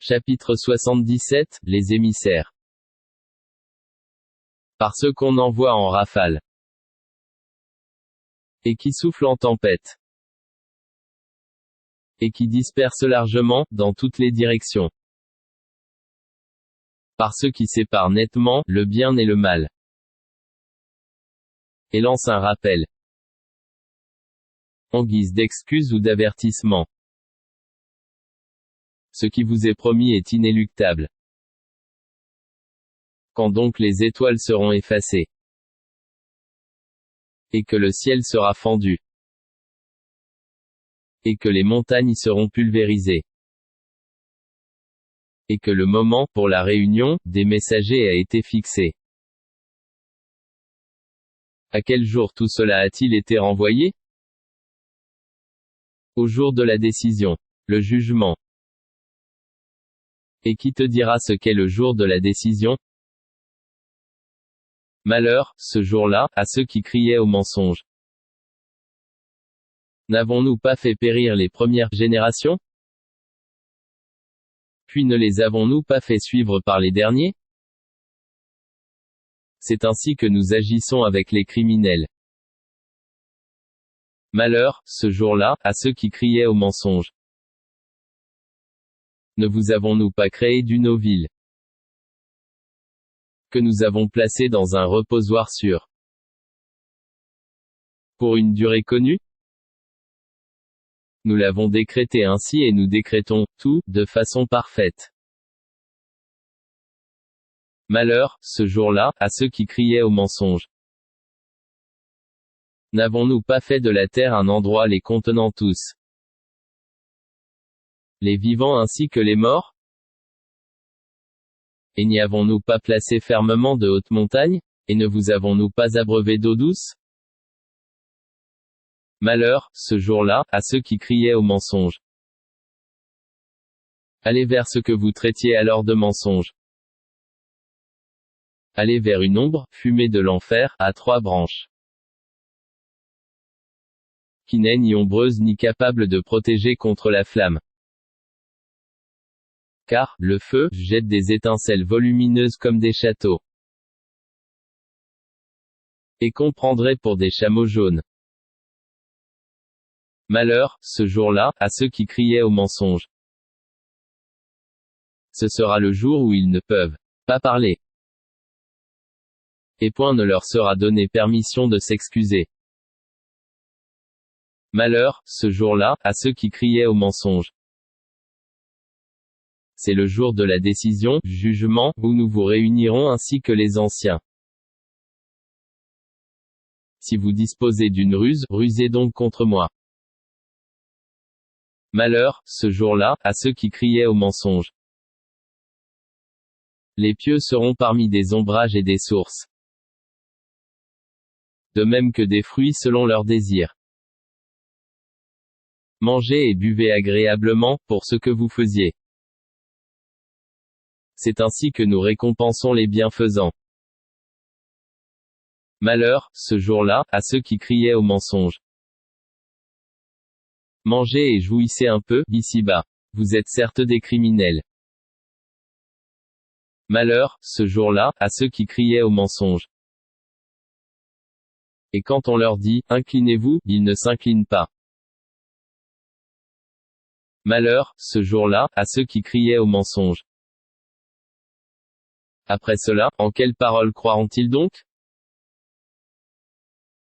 Chapitre 77, les émissaires. Par ceux qu'on envoie en rafale, et qui soufflent en tempête, et qui dispersent largement, dans toutes les directions. Par ceux qui séparent nettement, le bien et le mal, et lancent un rappel, en guise d'excuse ou d'avertissement. Ce qui vous est promis est inéluctable. Quand donc les étoiles seront effacées, et que le ciel sera fendu, et que les montagnes seront pulvérisées, et que le moment, pour la réunion, des messagers a été fixé. À quel jour tout cela a-t-il été renvoyé? Au jour de la décision, le jugement. Et qui te dira ce qu'est le jour de la décision? Malheur, ce jour-là, à ceux qui criaient au mensonge. N'avons-nous pas fait périr les premières générations? Puis ne les avons-nous pas fait suivre par les derniers? C'est ainsi que nous agissons avec les criminels. Malheur, ce jour-là, à ceux qui criaient au mensonge. Ne vous avons-nous pas créé d'une eau vive, que nous avons placé dans un reposoir sûr, pour une durée connue? Nous l'avons décrété ainsi et nous décrétons tout, de façon parfaite. Malheur, ce jour-là, à ceux qui criaient au mensonge. N'avons-nous pas fait de la terre un endroit les contenant tous, les vivants ainsi que les morts? Et n'y avons-nous pas placé fermement de hautes montagnes? Et ne vous avons-nous pas abreuvé d'eau douce? Malheur, ce jour-là, à ceux qui criaient au mensonge. Allez vers ce que vous traitiez alors de mensonge. Allez vers une ombre, fumée de l'enfer, à trois branches, qui n'est ni ombreuse ni capable de protéger contre la flamme. Car, le feu, jette des étincelles volumineuses comme des châteaux. Et qu'on prendrait pour des chameaux jaunes. Malheur, ce jour-là, à ceux qui criaient au mensonge. Ce sera le jour où ils ne peuvent pas parler. Et point ne leur sera donné permission de s'excuser. Malheur, ce jour-là, à ceux qui criaient au mensonge. C'est le jour de la décision, jugement, où nous vous réunirons ainsi que les anciens. Si vous disposez d'une ruse, rusez donc contre moi. Malheur, ce jour-là, à ceux qui criaient au mensonge. Les pieux seront parmi des ombrages et des sources, de même que des fruits selon leurs désirs. Mangez et buvez agréablement, pour ce que vous faisiez. C'est ainsi que nous récompensons les bienfaisants. Malheur, ce jour-là, à ceux qui criaient au mensonge. Mangez et jouissez un peu, ici-bas. Vous êtes certes des criminels. Malheur, ce jour-là, à ceux qui criaient au mensonge. Et quand on leur dit, inclinez-vous, ils ne s'inclinent pas. Malheur, ce jour-là, à ceux qui criaient au mensonge. Après cela, en quelles paroles croiront-ils donc?